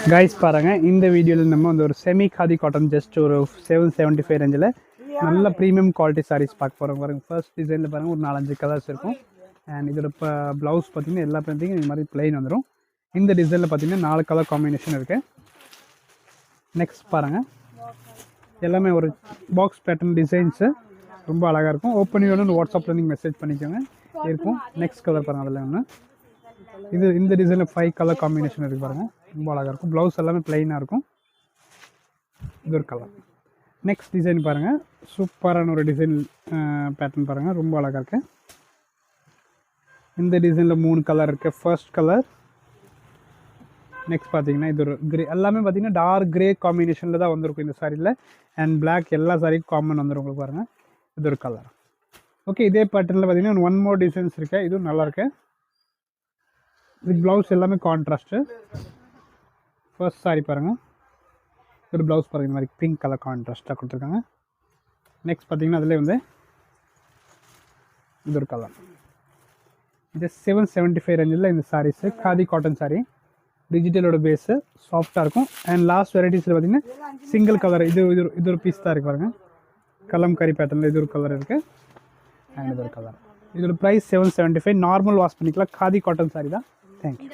Guys பாருங்கள், இந்த வீடியோவில் நம்ம வந்து ஒரு செமி காதி காட்டன் ஜஸ்ட் ஒரு 775 ரேஞ்சில் நல்ல ப்ரீமியம் குவாலிட்டி சாரீஸ் பார்க்க போகிறோம். பாருங்கள், ஃபர்ஸ்ட் டிசைனில் பாருங்கள் ஒரு 4-5 கலர்ஸ் இருக்கும். அண்ட் இதோட இப்போ ப்ளவுஸ் பார்த்திங்கன்னா எல்லா பிரிண்டிங்கும் இந்த மாதிரி பிளைன் வந்துடும். இந்த டிசைனில் பார்த்திங்கன்னா 4 கலர் காம்பினேஷன் இருக்குது. நெக்ஸ்ட் பாருங்கள், எல்லாமே ஒரு பாக்ஸ் பேட்டர்ன் டிசைன்ஸு ரொம்ப அழகாக இருக்கும். ஓப்பன் வேணும்னு வாட்ஸ்அப்பில் நீங்கள் மெசேஜ் பண்ணிக்கோங்க இருக்கும். நெக்ஸ்ட் கலர் பாருங்கள், அதில் ஒன்று இந்த டிசைனில் 5 கலர் காம்பினேஷன் இருக்குது பாருங்கள், ரொம்ப அழகாக இருக்கும். ப்ளவுஸ் எல்லாமே ப்ளைனாக இருக்கும். இது ஒரு கலர். நெக்ஸ்ட் டிசைன் பாருங்கள், சூப்பரான ஒரு டிசைன் பேட்டர்ன் பாருங்கள், ரொம்ப அழகாக இருக்குது. இந்த டிசைனில் 3 கலர் இருக்குது. First colour. நெக்ஸ்ட் பார்த்தீங்கன்னா இது ஒரு கிரே, எல்லாமே பார்த்தீங்கன்னா டார்க் கிரே காம்பினேஷனில் தான் வந்திருக்கும் இந்த சாரியில். அண்ட் பிளாக் எல்லா சாரிக்கும் காமன் வந்துடும் உங்களுக்கு பாருங்கள். இது ஒரு கலர். ஓகே, இதே பேட்டர்னில் பார்த்தீங்கன்னா 1 மோர் டிசைன்ஸ் இருக்குது. இதுவும் நல்லாயிருக்கு. இது ப்ளவுஸ் எல்லாமே கான்ட்ராஸ்ட்டு. ஃபர்ஸ்ட் சாரி பாருங்கள், ஒரு ப்ளவுஸ் பாருங்கள், இந்த மாதிரி பிங்க் கலர் கான்ட்ராஸ்ட்டாக கொடுத்துருக்காங்க. நெக்ஸ்ட் பார்த்தீங்கன்னா அதிலே வந்து இது ஒரு கலர். இது 775 ரேஞ்சில் இந்த சாரீஸு காதி காட்டன் சாரீ, டிஜிட்டலோட பேஸு சாஃப்டாக இருக்கும். அண்ட் லாஸ்ட் வெரைட்டிஸில் பார்த்தீங்கன்னா சிங்கிள் கலர், இது ஒரு பீஸ் தான் இருக்குது பாருங்கள். கலம்கரி பேட்டர்னில் இது ஒரு கலர் இருக்குது. அண்ட் இது ஒரு கலர். இதோட ப்ரைஸ் 775. நார்மல் வாஷ் பண்ணிக்கலாம். காதி காட்டன் சாரீ தான். தேங்க்யூ.